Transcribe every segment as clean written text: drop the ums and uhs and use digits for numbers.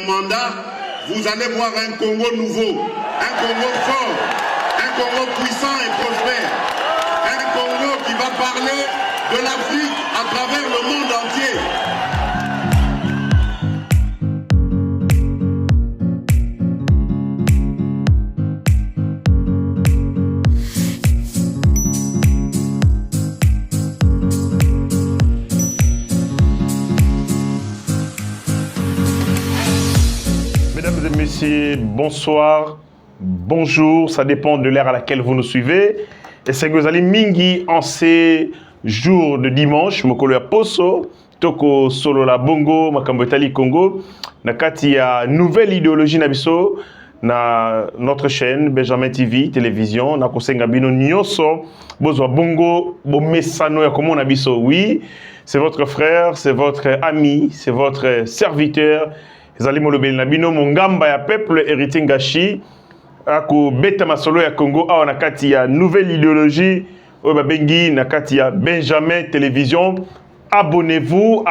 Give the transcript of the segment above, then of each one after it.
Mandat, vous allez voir un Congo nouveau, un Congo fort, un Congo puissant et prospère, un Congo qui va parler de l'Afrique à travers le monde entier. Messieurs, bonsoir, bonjour, ça dépend de l'heure à laquelle vous nous suivez. Et c'est Gozali Mingi en ces jours de dimanche, Mokolo ya Poso, Toko Solo la Bongo, Makambo Itali Congo, Nakati ya nouvelle idéologie Nabiso, na notre chaîne Benjamin TV, télévision, na Kosenga Bino Nyoso, Bozwa Bongo, Bomesano ya Komo Nabiso, oui, c'est votre frère, c'est votre ami, c'est votre serviteur. Zali molobeli na bino mongamba ya peuple héritier ngashi ako beta masolo ya Congo awa na kati ya nouvelle idéologie oyo babengi na kati ya Benjamin télévision. Abonnez-vous,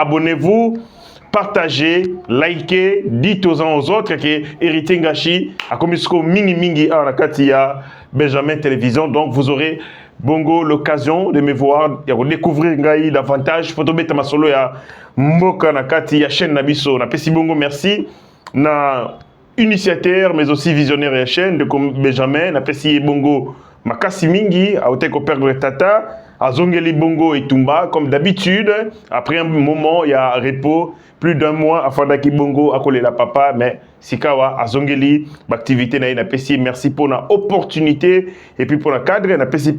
partagez, likez, dites aux uns aux autres que héritier ngashi akomisko mingi awa na kati ya Benjamin télévision. Donc vous aurez bongo l'occasion de me voir, de découvrir ngai davantage photo beta masolo ya mboka na kati ya chaîne Nabiso. Na pesi bongo merci na initiateur mais aussi visionnaire ya chaîne de Benjamin. Na pesi bongo makasi mingi a ote ko perdre tata azongeli bongo et tumba comme d'habitude. Après un moment il y a repos plus d'un mois afin d'aki bongo akole la papa mais sikawa azongeli activité na pesi merci pour la opportunité et puis pour la cadre na pesi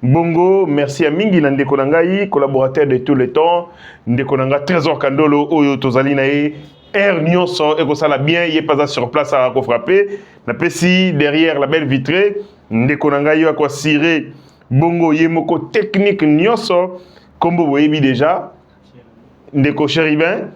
bongo merci à mingi na ndeko na ngai collaborateur de tout le temps ndeko na nga Trésor Kandolo oyo tozali na ye air nyonso et ko sala bien yé pas sur place à ko frapper na pesi derrière la belle vitrée ndeko na ngai yo ko siré bongo yé moko technique nyonso comme vous voyez déjà ndeko Chéribin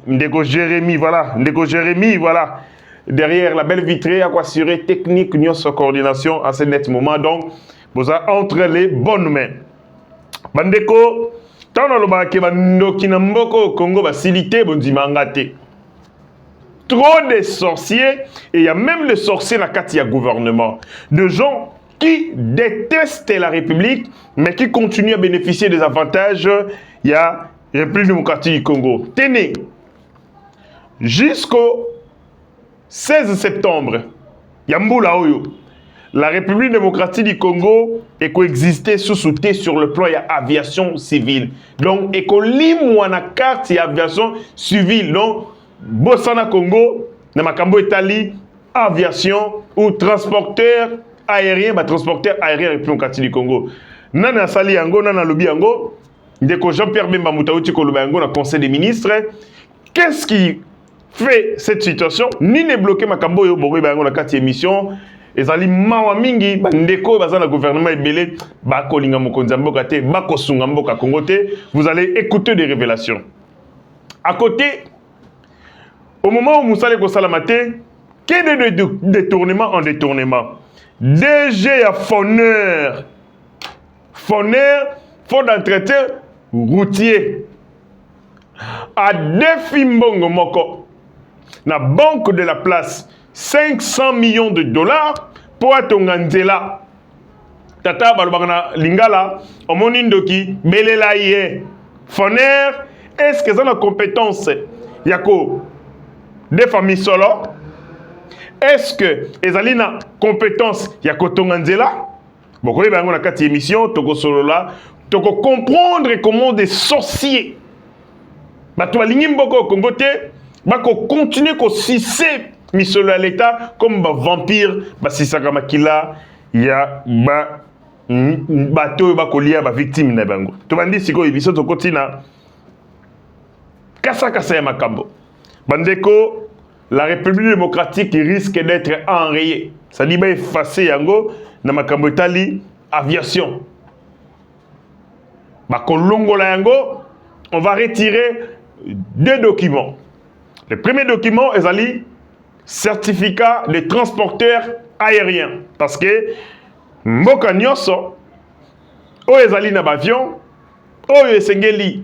Ndeko Jérémy, voilà. Ndeko Jérémy, voilà. Derrière la belle vitrée, à quoi assurer technique, sa coordination à ce net moment. Donc, vous avez entre les bonnes mains. Bandeko, tant dans le baquet, bandoki namboko Congo, facilité, bonzimangate. Trop de sorciers, et il y a même les sorciers dans le gouvernement. De gens qui détestent la République, mais qui continuent à bénéficier des avantages. Il y a la République démocratique du Congo. Tenez. Jusqu'au 16 septembre, Yamboula Oyo, la République démocratique du Congo est coexisté sous-souté sur le plan de l'aviation civile. Donc, et qu'on lit la carte de l'aviation civile. Donc, Bossana Congo, Namakambo Italie, aviation ou transporteur aérien, transporteur aérien République démocratique du Congo. Nana Sali Yango, Nana Lobi Yango, Ndeko Jean-Pierre Bemba Moutaouti Koloba Yango, dans le Conseil des ministres. Qu'est-ce qui fait cette situation? Ni ne bloqué makambo yo bogo ba ngona kati émission ezali mawa mingi bandeko baza na gouvernement ebele ba kolinga mokonzi mboka te ba kosunga mboka Congo te. Vous allez écouter des révélations. À côté, au moment où Moussale ko salamate, quel est de détournement en détournement? DG à Fonner, fond d'entretien routier à défi mbongo moko. La banque de la place 500 millions de dollars pour Atonganzela. Tata balobana lingala omonindoki belela ye Fonner, est-ce que ça a la compétence yako des familles solo? Est-ce que ezalina compétence yako Tonganzela? Bon koyeba bango na kati émission toko solo là toko comprendre comment des sorciers bato balingi mboko Congo te bako continuer ko sisser misolo à l'état comme ba vampire ba sisaka makila ya ba bato bako lia ba victime na bango to bandi siko ibiso to kotina kasa ya makambo bandeko. La République démocratique risque d'être enrayée, ça dit ba effacer yango na makambo Italie aviation ba kolongola yango. On va retirer deux documents. Le premier document est le certificat de transporteur aérien. Parce que mboka nyonso o ezali na avion, o esengeli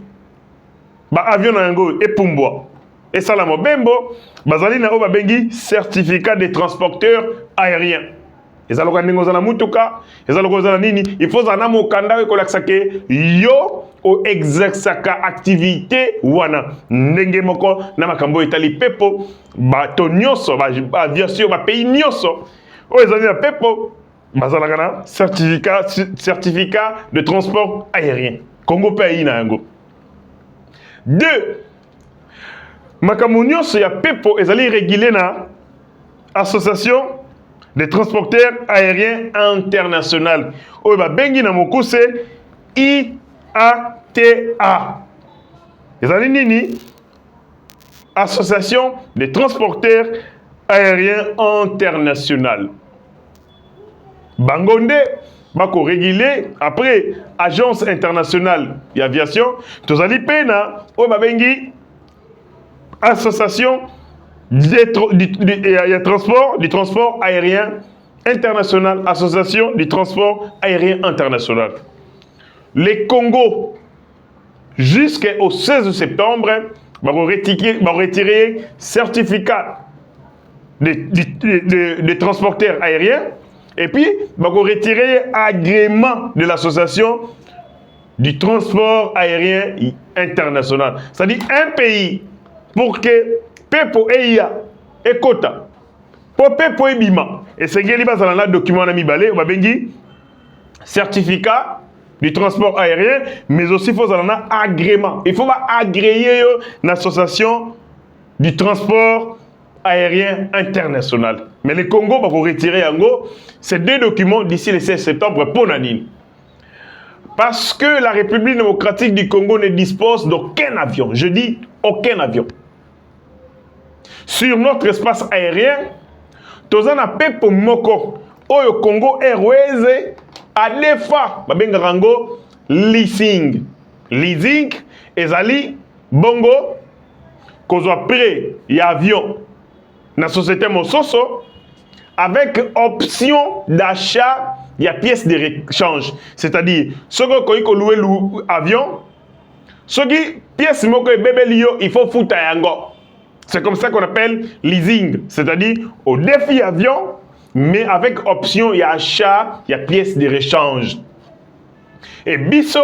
ba avion na yango epumbwa. et ça la mobembo bazali na oba bengi certificat de transporteur aérien. Ezaloka ndenge za na mutuka, ezaloka za na nini, il faut za na mokanda ko laksake yo o exerçaka activité wana ndenge moko na makambo etali pepo bato nyonso ba aviation ba pays nyonso o ezali na pepo bazalaka na certificat de transport aérien. Congo pays na yango. 2. Makambo nyonso ya pepo ezali régulé na association des transporteurs aériens international. Oyo ba bengi na mokuse IATA. Ezali nini? Association des transporteurs aériens international. Bangonde bako régulé après agence internationale d'aviation. Tozali pena oyo ba bengi association du transport aérien international, association du transport aérien international. Les Congo, jusqu'au 16 septembre, vont retirer certificat de transporteurs aériens et puis vont retirer agrément de l'association du transport aérien international. C'est-à-dire un pays pour que Pepo Eya Ekota pour Pepo Ebima et c'est que bazala na document na mibale ba bengi certificat du transport aérien mais aussi faut zala agrément. Il faut pas agréer l'association du transport aérien international. Mais le Congo va retirer yango ces deux documents d'ici le 16 septembre pour Nanine. Parce que la République démocratique du Congo ne dispose d'aucun avion. Je dis aucun avion. Sur notre espace aérien, tozana pepo moko oyo Congo Airways a defa babenga rango leasing. Leasing ezali bongo kozwa prêt ya avion na société mososo avec option d'achat ya pièces de rechange. C'est-à-dire soko koyi ko louer avion, soki pièce moko ebebeli yo il faut futa yango. C'est comme ça qu'on appelle leasing, c'est-à-dire au défi avion, mais avec option, il y a achat, il y a pièces de rechange. Et biso,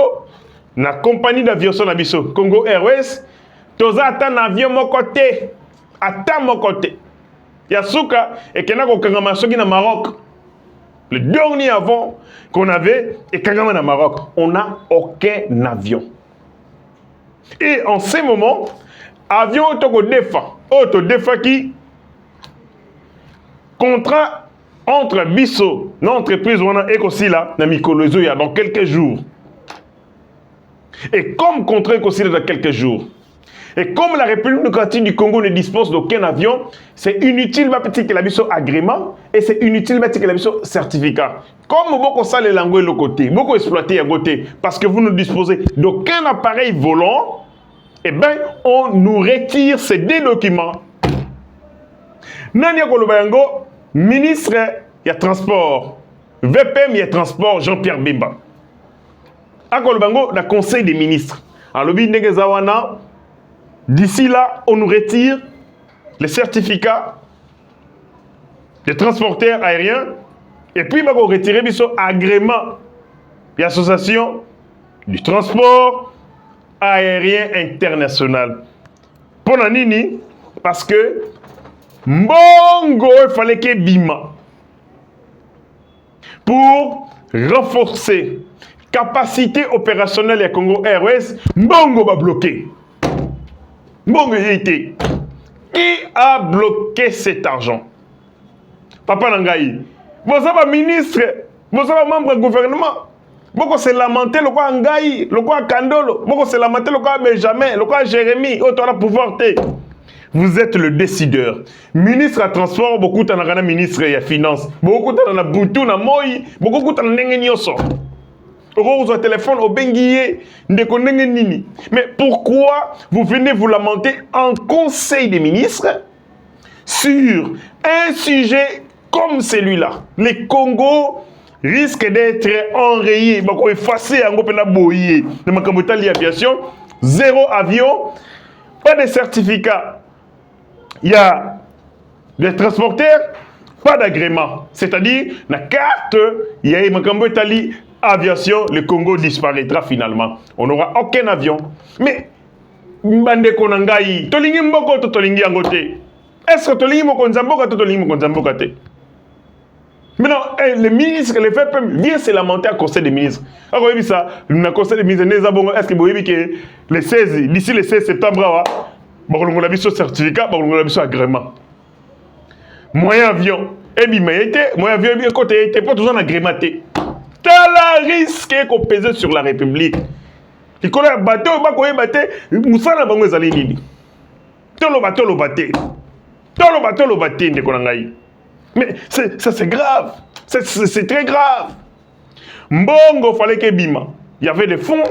la compagnie d'aviation na biso, Congo Airways, toza ata na avion mon côté, ata mon côté. Yasuka et kenako kangama soki na Maroc. Le dernier avion qu'on avait et kangama na Maroc, on n'a aucun avion. Et en ce moment, avion auto défa qui contrat entre biso l'entreprise wana ekosila na mikolo ya dans quelques jours. Et comme contrat ekosila dans quelques jours. Et comme la République démocratique du Congo ne dispose d'aucun avion, c'est inutile que la biso agrément et c'est inutile que la biso certificat. Comme beaucoup ça les langues le côté, beaucoup exploiter à côté parce que vous ne disposez d'aucun appareil volant. Eh bien, on nous retire ces deux documents. Nani Kolobayango, ministre y a transport, VPM y a transport, Jean-Pierre Bemba. Akolobango, le conseil des ministres. Alors, d'ici là, on nous retire les certificats des transporteurs aériens et puis on va retirer biso agrément de l'association du transport aérien international. Pour Nanini, parce que Mbongo, il fallait que Bima pour renforcer capacité opérationnelle à Congo Airways, Mbongo va bloquer. Mbongo été. Qui a bloqué cet argent? Papa Nangaï, vous êtes ministre, vous êtes membre du gouvernement. Beaucoup se lamenter le quoi Ngaï, le quoi Kandolo, beaucoup se lamenter le quoi Benjamin, le quoi Jérémy, autant la pouvoir te. Vous êtes le décideur. Ministre à transport, beaucoup de ministre à finance, beaucoup de Boutou na Moi, beaucoup de Nengenioso. Vous avez téléphone au Benguié, nini. Mais pourquoi vous venez vous lamenter en conseil des ministres sur un sujet comme celui-là? Les Congo risque d'être enrayé, effacé en boyé. De ma aviation, zéro avion, pas de certificat Il y a des transporteurs, pas d'agrément. C'est-à-dire, la carte, il y a Makambo Tali, aviation, le Congo disparaîtra finalement. On n'aura aucun avion. Mais, Mbande Konangaï, Tolingi Mboko, Tolingi Angote. Est-ce que Tolingi Mboko Nzamboka, Tolingi Mboko Nzamboka? Maintenant, les ministres, les faits viennent se lamenter à conseil des ministres. Alors, vous avez vu ça, le conseil des ministres, est-ce que vous avez vu que les 16, d'ici le 16 septembre, vous avez vu ce certificat, vous avez vu ce agrément. Moyen avion, moyen avion, côté, pas toujours agrémenté. T'as le risque qu'on pèse sur la République. Il connaît un bateau, il va bateau, Moussa n'a pas besoin d'aller nini. T'as le bateau, mais ça c'est grave, c'est très grave. Mbongo fallait que Bima. Il y avait des fonds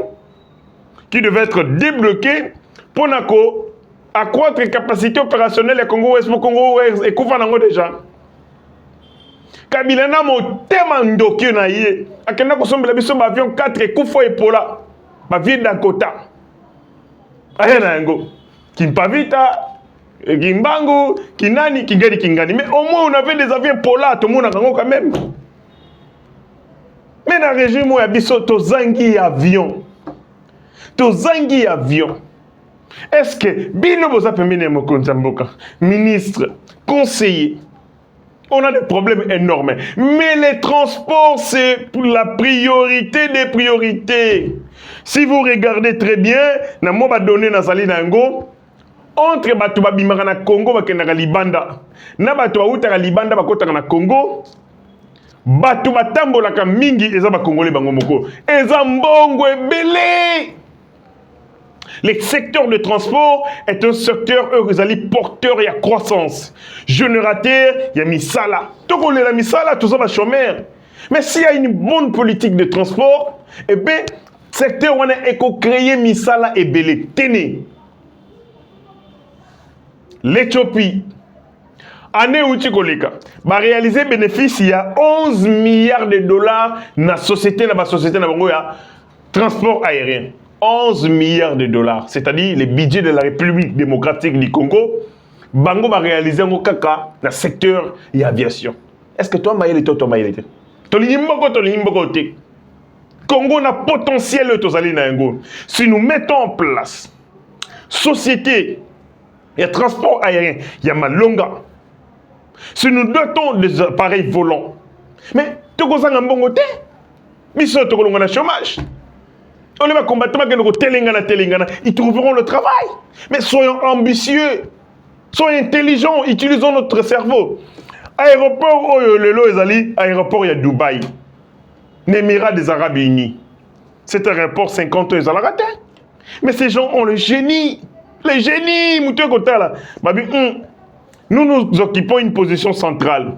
qui devaient être débloqués pour accroître les capacités opérationnelles et Congo et Koufanango déjà. Kabila n'a mo tellement ndoki na yé. Akena ko sombe la biso ba avion 4 et Koufo et Pola. Ba vie Dakota. Ayana ngo. Kimpavita Kimbangu, Kinani, Kingani. Mais au moins, on avait des avions Pola, tout le monde a quand même. Mais dans le régime, il y a des avions. Est-ce que, Bino Boza Pemene Mokonzamboka, ministre, conseiller, on a des problèmes énormes. Mais les transports, c'est la priorité des priorités. Si vous regardez très bien, na mo ba donner na Sali Nango, entre bato babimaka na Congo bakendaka libanda na bato bautaka libanda bakotaka na Congo, bato batambolaka mingi eza bakongole bango moko eza mbongo ebele. Le secteur de transport est un secteur porteur et à croissance, générateur, il y a misala. Donc on est la misala, tout ça va chômeur. Mais s'il y a une bonne politique de transport, eh bien, secteur on a éco-créé misala et belé. Tenez. L'Éthiopie, année où tu va réaliser bénéfice, il y a 11 milliards de dollars dans la société, transport aérien. 11 milliards de dollars, c'est-à-dire le budget de la République démocratique du Congo, Bango va réaliser un caca dans le secteur et aviation. Est-ce que toi, Maïli, toi, Maïli, Congo a potentiel de si nous mettons en place société et transport aérien, il y a Malonga. Si nous dotons des appareils volants, mais tu as un bon côté, mais si tu as un chômage, on va combattre Telengana, ils trouveront le travail. Mais soyons ambitieux, soyons intelligents, utilisons notre cerveau. Aéroport, aéroport, il y a Dubaï, l'Émirat des Arabes Unis. C'est un aéroport 50 ans, ils ont raté. Mais ces gens ont le génie. Les génies, nous nous occupons une position centrale.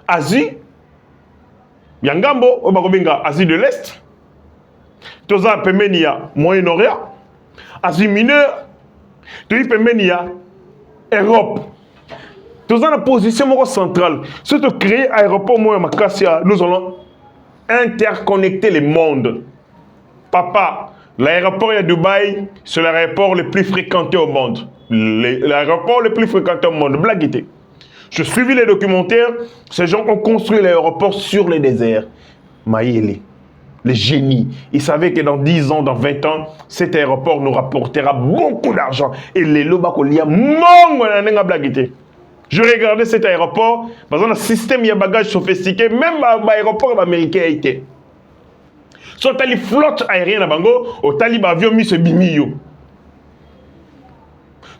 Asie, Yangambo, Asie de l'Est, Toza Pemenia, Moyen-Orient, Asie mineure, Toza Pemenia, Europe. Toza la position centrale. Si tu crées un aéroport, nous allons interconnecter les mondes. Papa, l'aéroport à Dubaï, c'est l'aéroport le plus fréquenté au monde. L'aéroport le plus fréquenté au monde. Blaguité. Je suivis les documentaires. Ces gens ont construit l'aéroport sur les déserts. Maïli, les génies. Ils savaient que dans 10 ans, dans 20 ans, cet aéroport nous rapportera beaucoup d'argent. Et les lobakolia, blaguité. Je regardais cet aéroport. Dans un système, il y a bagages sophistiqués. Même l'aéroport américain a été. Soit tali flotte aérienne à Bango, au tali avion mis ce bimio.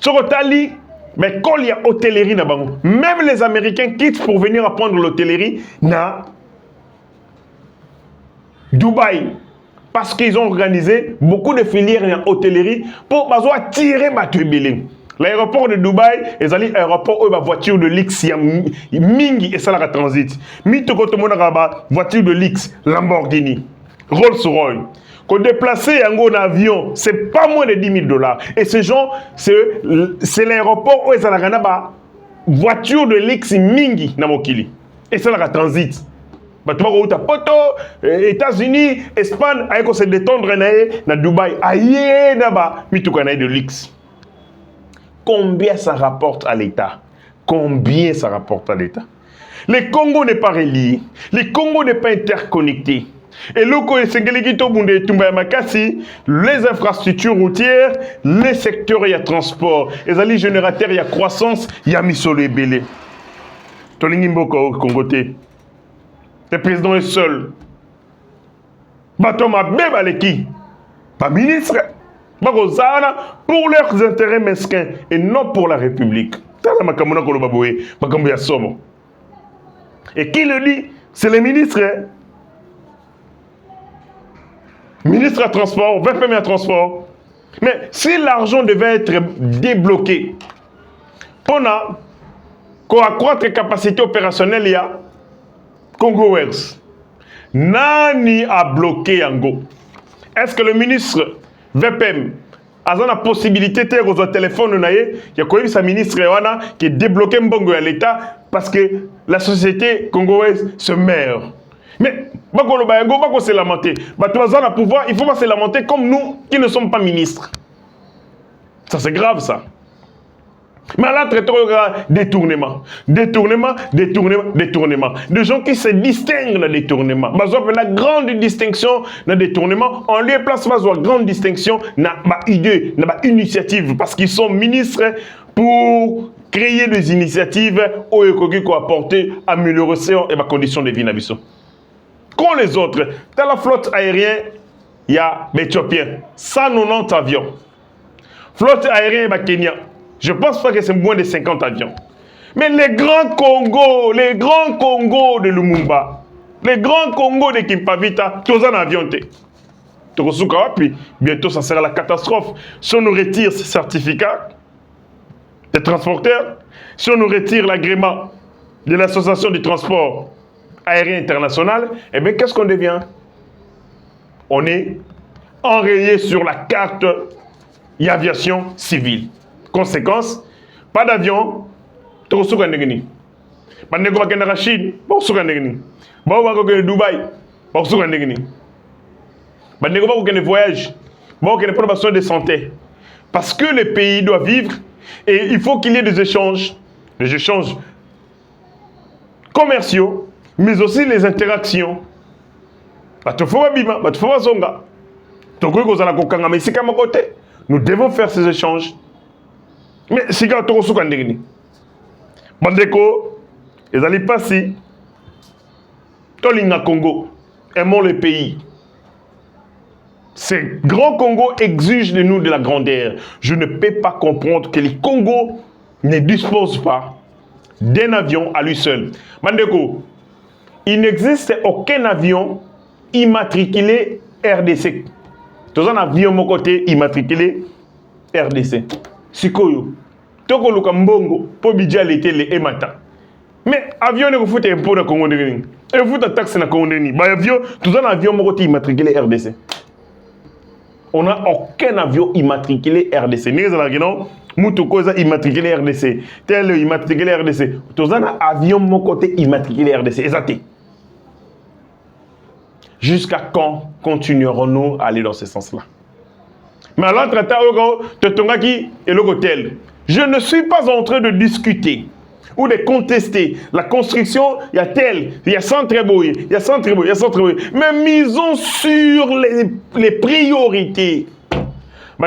Soit tali, mais quand il y a hôtellerie à Bango, même les Américains quittent pour venir apprendre l'hôtellerie na Dubaï. Parce qu'ils ont organisé beaucoup de filières en hôtellerie pour attirer ma turbine. L'aéroport de Dubaï, ils allaient aéroport où la voiture de luxe, il y a Mingi et ça la transit. Mito tout le monde a voiture de luxe, Lamborghini. Rolls-Royce. Qu'on déplacer en avion, c'est pas moins de 10 000 $. Et ces gens, c'est l'aéroport où ils ont la voiture de luxe Mingi na Mokili. Et ça la transit. Tu vas poto, États-Unis, Espagne, avec se détendre na Dubaï, aïe naba, mitou kanaï de luxe. combien ça rapporte à l'État? Combien ça rapporte à l'État? Le Congo n'est pas relié. Le Congo n'est pas interconnecté. Et les infrastructures routières, les secteurs, il y a transport, les générateurs, il y a croissance, il y a misolo ebele. Tolingimbo Congo te. Le président est seul. Batoma Bebaleki. Pas ministre. Pour leurs intérêts mesquins et non pour la République. Et qui le dit? C'est les ministres. Ministre à transport, VPM à transport. Mais si l'argent devait être débloqué pour accroître les capacités opérationnelles, il y a Congo Wells. Nani a bloqué Yango? Est-ce que le ministre VPM a la possibilité de faire un téléphone? Il y a quand sa ministre qui est débloqué Mbongo à l'État parce que la société congolaise se meurt. Mais il faut se lamenter. Pouvoir, il faut pas se lamenter comme nous qui ne sommes pas ministres. Ça c'est grave ça. Mais là, traitons détournement. Détournement. Des gens qui se distinguent dans le détournement. La grande distinction dans le détournement, en lieu et place, la grande distinction dans l'idée, dans l'initiative, parce qu'ils sont ministres pour créer des initiatives qui ont apporté amélioration et les conditions de vie. Quand les autres, dans la flotte aérienne, il y a les Éthiopiens, 190 avions. Flotte aérienne, il y a Kenya. Je ne pense pas que c'est moins de 50 avions. Mais les grands Congo de Lumumba, les grands Congo de Kimpavita, tous en avion. Puis bientôt, ça sera la catastrophe. Si on nous retire ces certificats de transporteurs, si on nous retire l'agrément de l'association du transport aérien international, eh bien, qu'est-ce qu'on devient? On est enrayé sur la carte aviation civile. Conséquence, pas d'avion, tu as Chine, Dubaï, voyage, de santé. Parce que le pays doit vivre et il faut qu'il y ait des échanges commerciaux, mais aussi les interactions. Nous devons faire ces échanges. Mais si quand on se dit, Bandeko, ils allaient passer, Tolinga Congo, aimons le pays. Ces grands Congo exigent de nous de la grandeur. Je ne peux pas comprendre que les Congo ne disposent pas d'un avion à lui seul. Bandeko, il n'existe aucun avion immatriculé RDC. Tous un avion mon côté immatriculé RDC. Sikoyo. Toko luka mbongo po bidja l'été le emata. Mais avion ne faut impôt na Congo ndeni. Et vous ta taxe na Congo ndeni. Ba avion, tous un avion mon côté immatriculé RDC. On n'a aucun avion immatriculé RDC. Nous avons Mutukoza immatriculé RDC. Tel immatriculé RDC. Tous un avion mon côté immatriculé RDC. Exacté. Jusqu'à quand continuerons-nous à aller dans ce sens-là? Mais alors, je ne suis pas en train de discuter ou de contester la construction. Il y a tel, il y a centre-boy, il y a centre-boy, il y a centre-boy. Mais misons sur les priorités. Je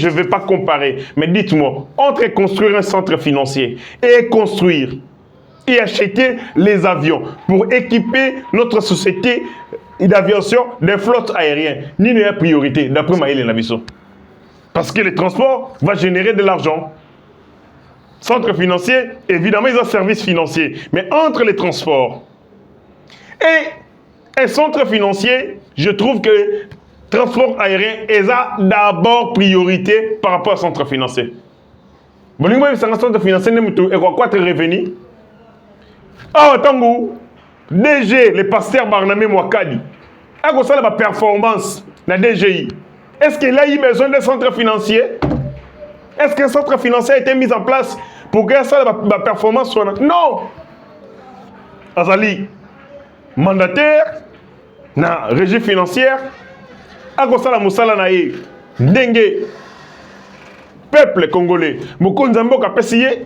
ne vais pas comparer, mais dites-moi, entre construire un centre financier et construire et acheter les avions pour équiper notre société d'aviation des flottes aériennes, ni ne priorité, d'après Maïle Nabiso. Parce que le transport va générer de l'argent. Centre financier, évidemment, ils ont service financier. Mais entre les transports et un centre financier, je trouve que le transport aérien est d'abord priorité par rapport au centre financier. Bon, le centre financier, et quoi être revenu? Ah, Tango, DG, le pasteur Barnamé Mwakadi, a quoi ça la performance, la DGI? Est-ce qu'il a eu besoin d'un centre financier? Est-ce qu'un centre financier a été mis en place pour que ça la performance soit? Non! Azali, mandataire, na régie financière, a quoi ça la moussala naïe, dengue, peuple congolais mokonzi mboka pesiye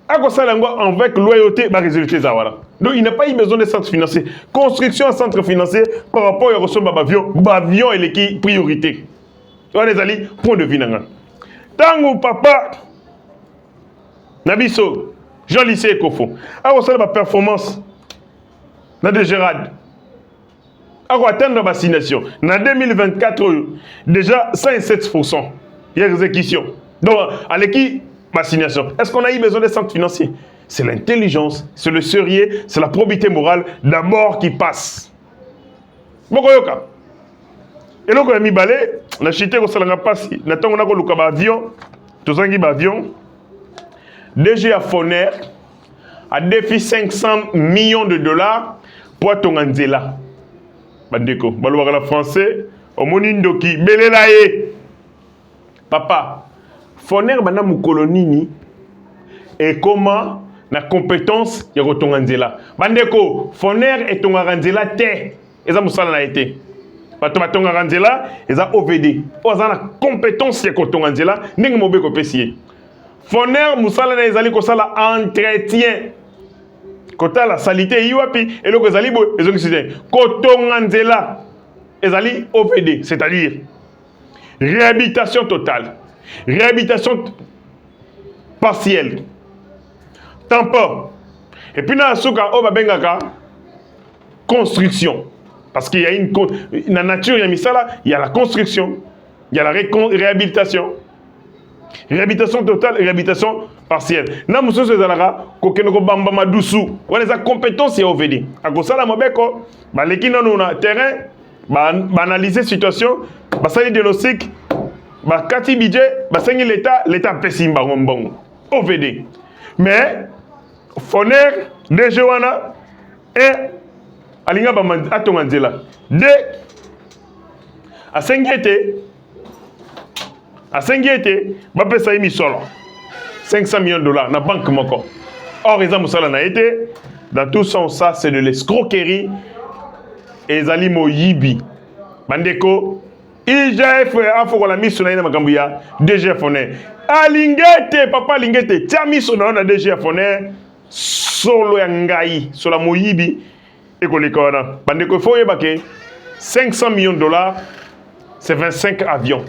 avec loyauté résultat zawala. Donc il n'a pas eu besoin de centre financier. Construction en centre financier par rapport à recevoir avion et l'équipe priorité. On les alliés point de vue nanga. Tango papa Nabiso Jean Lycée Kofo a reçu la performance dans de Gérard a atteindre la vaccination en 2024 déjà 107% d'exécution. Donc à l'équipe vaccination. Est-ce qu'on a eu besoin de centres financiers? C'est l'intelligence, c'est le sérieux, c'est la probité morale d'abord qui passe. Bokoyoka. Et donc on a mis balai, on a chité qu'on s'en a passé. Maintenant on a coloqué avion, tout un avion. DG à Foner a défi 500 millions de dollars pour Tonganzela. Bandeko, balouara français, au monindoki, belelaye. Papa, Foner bana mukolonini et comment na compétence ya Tonganzela. Bandeko, Foner et Tonganzela te, eza musala na été. Bato Tonganzela, eza OVD. Oza na compétence ya Tonganzela, ndenge mobe ko pesier. Foner musala na ezali ko sala entretien. Kota la salité yiwapi et le ezali bo ezokisite. Tonganzela ezali OVD, c'est-à-dire réhabilitation totale, réhabilitation partielle, tampon. Et puis dans souka o babengaka construction parce qu'il y a la nature il y a mis ça là, il y a la construction, il y a la réhabilitation. Réhabilitation totale, réhabilitation partielle. Na muso sezalara ko kenoko bamba madusu. Wala za compétence ya OVD. Akosala mobeko, ba leki nanu na terrain, ba analyser situation, ba sali diagnostic, ba kati budget, ba sengi l'état pesimba ngombongo. OVD. Mais Foner DG wana et alinga ba atonganzela. De asengete à 5 ans, je vais payer 500 millions de dollars dans la banque. Or, ils ont été dans tout ça, c'est de l'escroquerie. Et ils ont Yibi. Bandeko, IGF, Afo, la mise sur la Magambuya, DGF. Alingete, papa Lingete, tiens, mise sur la DGF. Solo Yangai, sur la Moyibi. Et Kolikona. Bandeko, il faut y 500 millions de dollars, c'est 25 avions.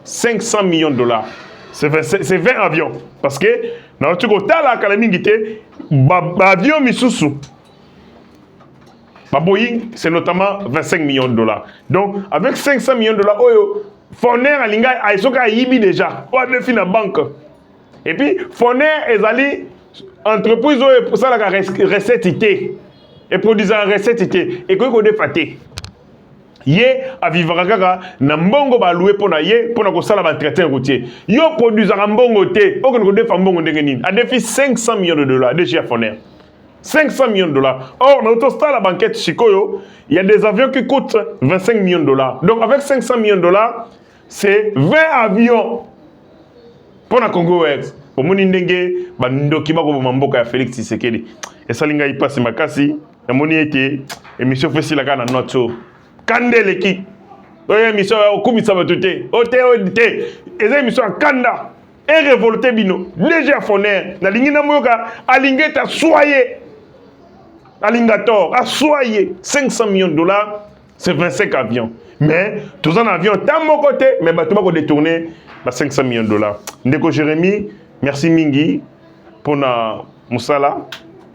500 millions de dollars. C'est 20 avions. Parce que, dans le cas de la avion Misusu, Boeing, c'est notamment 25 millions de dollars. Donc, avec 500 millions de dollars, Foner a Aïsoka Yibi déjà. On a défini la banque. Et puis, Foner est allé, entreprise, pour ça, la recette IT. Et produisant recette IT. Et qu'on a fait. Yé a vivre na mbongo ba louer pour na yé pour na ko sala ba entretien routier yo produisant mbongo té o ko defa mbongo ndenge a défi 500 millions de dollars de chez Foner 500 millions de dollars. Or dans l'autostar la banquette Chicoyo il y a des avions qui coûtent 25 millions de dollars. Donc avec 500 millions de dollars c'est 20 avions pour na Congo Air pour moni ndenge ba ndoki ba ko mboka ya Félix Tshisekedi et ça linga ipasse makasi ya moni été émission facile la na noto Kandele qui oye mission okumisa batute ote eza émission kanda et révolté bino déjà Foner na lingina moyoka alingeta soyez alingator a soyez 500 millions de dollars c'est 25 avions mais tous en avion dans mon côté mais bato bako détourner 500 millions de dollars. Ndeko Jérémy merci mingi pour na musala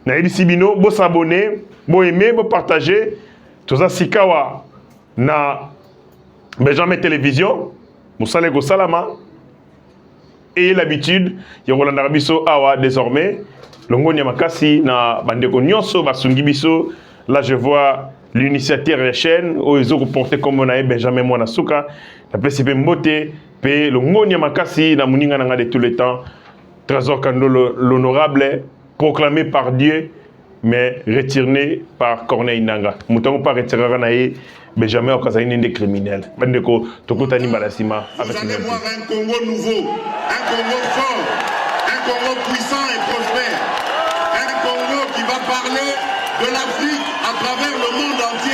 na ebisi bino bo s'abonner bo aimer bo partager tous ça sikawa na Benjamin Télévision, Moussale Salama, et l'habitude, il y a Roland Arabiso Awa désormais, Longonia Makasi, na Bandeko Nyonso, Basungi Biso, là je vois l'initiateur de la chaîne, où ils ont reporté comme on a Benjamin Mwanasuka, la PCP Mbote, P. Longonia Makasi, na Mouninga Nanga de tous les temps, Trésor Kando l'honorable, proclamé par Dieu, mais retiré par Corneille Nanga. Moutango pas retiré Ranae. Benjamin Okazani des criminels. Vous allez voir un Congo nouveau, un Congo fort, un Congo puissant et prospère, un Congo qui va parler de l'Afrique à travers le monde entier.